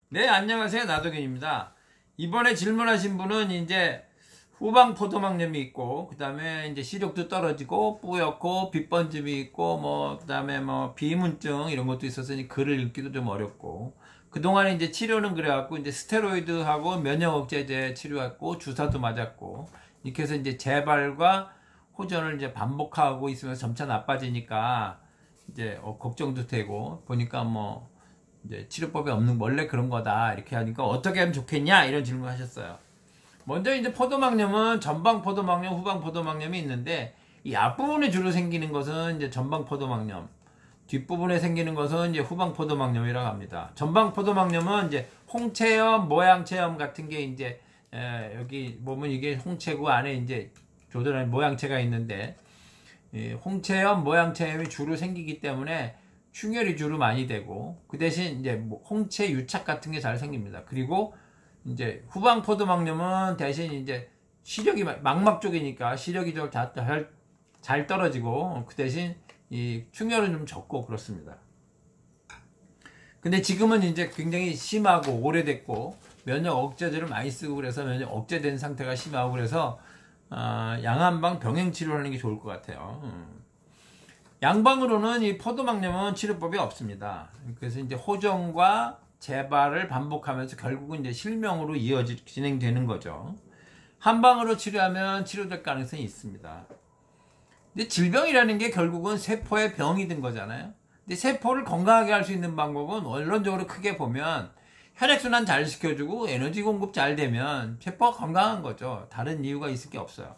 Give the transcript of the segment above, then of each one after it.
네, 안녕하세요. 나도균입니다. 이번에 질문하신 분은 이제 후방 포도막염이 있고, 그 다음에 이제 시력도 떨어지고, 뿌옇고, 빛번짐이 있고, 그 다음에 비문증 이런 것도 있어서 이제 글을 읽기도 좀 어렵고, 그동안에 이제 치료는 그래갖고, 이제 스테로이드하고 면역억제제 치료했고, 주사도 맞았고, 이렇게 해서 이제 재발과 호전을 이제 반복하고 있으면서 점차 나빠지니까, 이제 걱정도 되고, 보니까 이제 치료법이 없는 원래 그런 거다 이렇게 하니까 어떻게 하면 좋겠냐 이런 질문을 하셨어요. 먼저 이제 포도막염은 전방 포도막염, 후방 포도막염이 있는데 이 앞부분에 주로 생기는 것은 이제 전방 포도막염, 뒷부분에 생기는 것은 이제 후방 포도막염이라고 합니다. 전방 포도막염은 이제 홍채염, 모양체염 같은 게 이제 여기 보면 이게 홍채고 안에 이제 조절한 모양체가 있는데 홍채염, 모양체염이 주로 생기기 때문에 충혈이 주로 많이 되고 그 대신 이제 홍채 유착 같은 게 잘 생깁니다. 그리고 이제 후방 포도막염은 대신 이제 시력이 망막 쪽이니까 시력이 좀 잘 떨어지고 그 대신 이 충혈은 좀 적고 그렇습니다. 근데 지금은 이제 굉장히 심하고 오래됐고 면역 억제제를 많이 쓰고 그래서 면역 억제된 상태가 심하고 그래서 양한방 병행 치료를 하는 게 좋을 것 같아요. 양방으로는 이 포도막염은 치료법이 없습니다. 그래서 이제 호전과 재발을 반복하면서 결국은 이제 실명으로 진행되는 거죠. 한방으로 치료하면 치료될 가능성이 있습니다. 근데 질병이라는 게 결국은 세포의 병이 든 거잖아요. 근데 세포를 건강하게 할 수 있는 방법은 원론적으로 크게 보면 혈액순환 잘 시켜주고 에너지 공급 잘 되면 세포가 건강한 거죠. 다른 이유가 있을 게 없어요.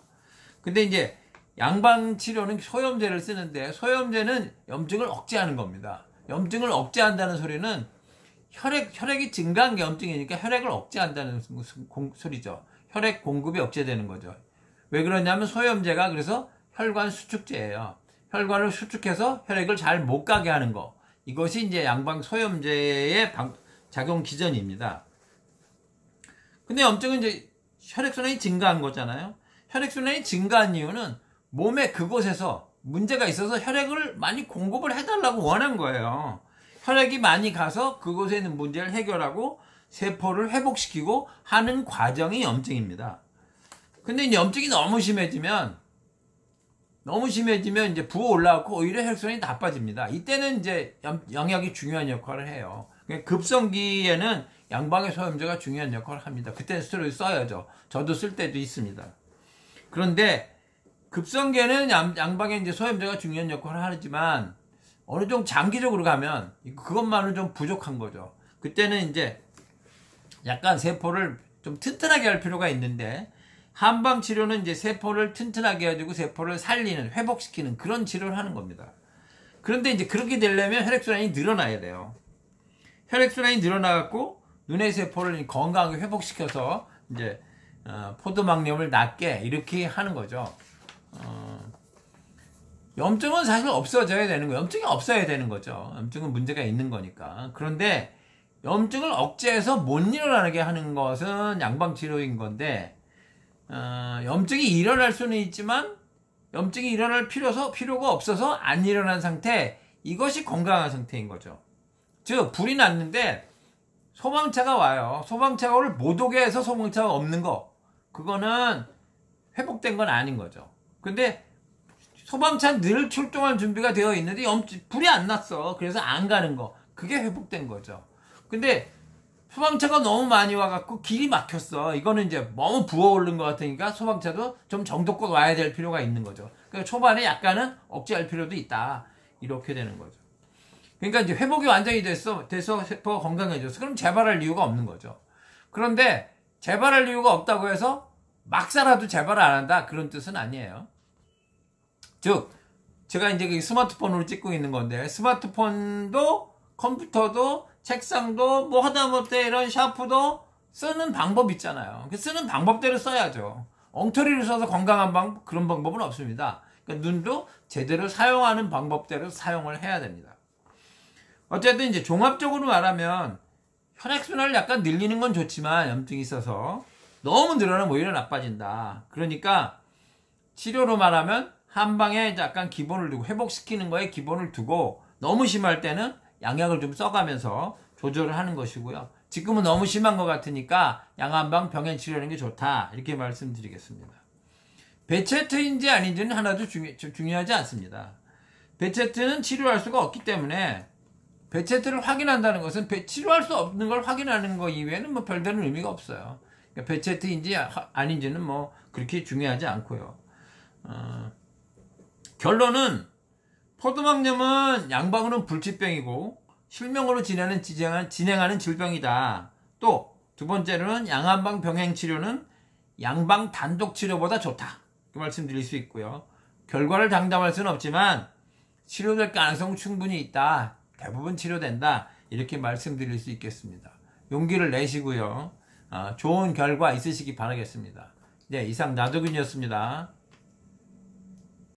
근데 이제 양방 치료는 소염제를 쓰는데 소염제는 염증을 억제하는 겁니다. 염증을 억제한다는 소리는 혈액이 증가한 게 염증이니까 혈액을 억제한다는 소리죠. 혈액 공급이 억제되는 거죠. 왜 그러냐면 소염제가 그래서 혈관 수축제예요. 혈관을 수축해서 혈액을 잘 못 가게 하는 거. 이것이 이제 양방 소염제의 작용 기전입니다. 근데 염증은 이제 혈액순환이 증가한 거잖아요. 혈액순환이 증가한 이유는 몸의 그곳에서 문제가 있어서 혈액을 많이 공급을 해달라고 원한 거예요. 혈액이 많이 가서 그곳에 있는 문제를 해결하고 세포를 회복시키고 하는 과정이 염증입니다. 근데 이제 염증이 너무 심해지면 이제 부어 올라가고 오히려 혈액순환이 나빠집니다. 이때는 이제 영약이 중요한 역할을 해요. 급성기에는 양방의 소염제가 중요한 역할을 합니다. 그때는 스테로이드 써야죠. 저도 쓸 때도 있습니다. 그런데 급성기에는 양방에 이제 소염제가 중요한 역할을 하지만 어느 정도 장기적으로 가면 그것만은 좀 부족한 거죠. 그때는 이제 약간 세포를 좀 튼튼하게 할 필요가 있는데 한방 치료는 이제 세포를 튼튼하게 해주고 세포를 살리는, 회복시키는 그런 치료를 하는 겁니다. 그런데 이제 그렇게 되려면 혈액순환이 늘어나야 돼요. 혈액순환이 늘어나갖고 눈의 세포를 건강하게 회복시켜서 이제 포도막염을 낫게 이렇게 하는 거죠. 염증은 사실 없어져야 되는 거예요. 염증이 없어야 되는 거죠. 염증은 문제가 있는 거니까. 그런데 염증을 억제해서 못 일어나게 하는 것은 양방치료인 건데 염증이 일어날 수는 있지만 염증이 일어날 필요가 없어서 안 일어난 상태, 이것이 건강한 상태인 거죠. 즉 불이 났는데 소방차가 와요. 소방차를 못 오게 해서 소방차가 없는 거, 그거는 회복된 건 아닌 거죠. 근데 소방차 늘 출동할 준비가 되어 있는데 불이 안 났어. 그래서 안 가는 거, 그게 회복된 거죠. 근데 소방차가 너무 많이 와갖고 길이 막혔어. 이거는 이제 너무 부어오른 것 같으니까 소방차도 좀 정도껏 와야 될 필요가 있는 거죠. 그러니까 초반에 약간은 억제할 필요도 있다. 이렇게 되는 거죠. 그러니까 이제 회복이 완전히 돼서 세포가 건강해졌어. 그럼 재발할 이유가 없는 거죠. 그런데 재발할 이유가 없다고 해서 막 살아도 재발을 안 한다, 그런 뜻은 아니에요. 즉 제가 이제 스마트폰으로 찍고 있는 건데 스마트폰도 컴퓨터도 책상도 하다못해 이런 샤프도 쓰는 방법 있잖아요. 쓰는 방법대로 써야죠. 엉터리를 써서 건강한 그런 방법은 없습니다. 그러니까 눈도 제대로 사용하는 방법대로 사용을 해야 됩니다. 어쨌든 이제 종합적으로 말하면 혈액순환을 약간 늘리는 건 좋지만 염증이 있어서 너무 늘어나면 오히려 나빠진다. 그러니까 치료로 말하면 한방에 약간 기본을 두고 회복시키는 거에 기본을 두고 너무 심할 때는 양약을 좀 써가면서 조절을 하는 것이고요. 지금은 너무 심한 것 같으니까 양한방 병행 치료하는 게 좋다. 이렇게 말씀드리겠습니다. 배체트인지 아닌지는 하나도 중요하지 않습니다. 배체트는 치료할 수가 없기 때문에 배체트를 확인한다는 것은 치료할 수 없는 걸 확인하는 거 이외에는 뭐 별다른 의미가 없어요. 그러니까 배체트인지 아닌지는 뭐 그렇게 중요하지 않고요. 결론은 포도막염은 양방으로는 불치병이고 실명으로 진행하는 질병이다. 또 두 번째로는 양한방 병행 치료는 양방 단독 치료보다 좋다. 그 말씀드릴 수 있고요. 결과를 장담할 수는 없지만 치료될 가능성 충분히 있다. 대부분 치료된다. 이렇게 말씀드릴 수 있겠습니다. 용기를 내시고요. 좋은 결과 있으시기 바라겠습니다. 네, 이상 나도균이었습니다.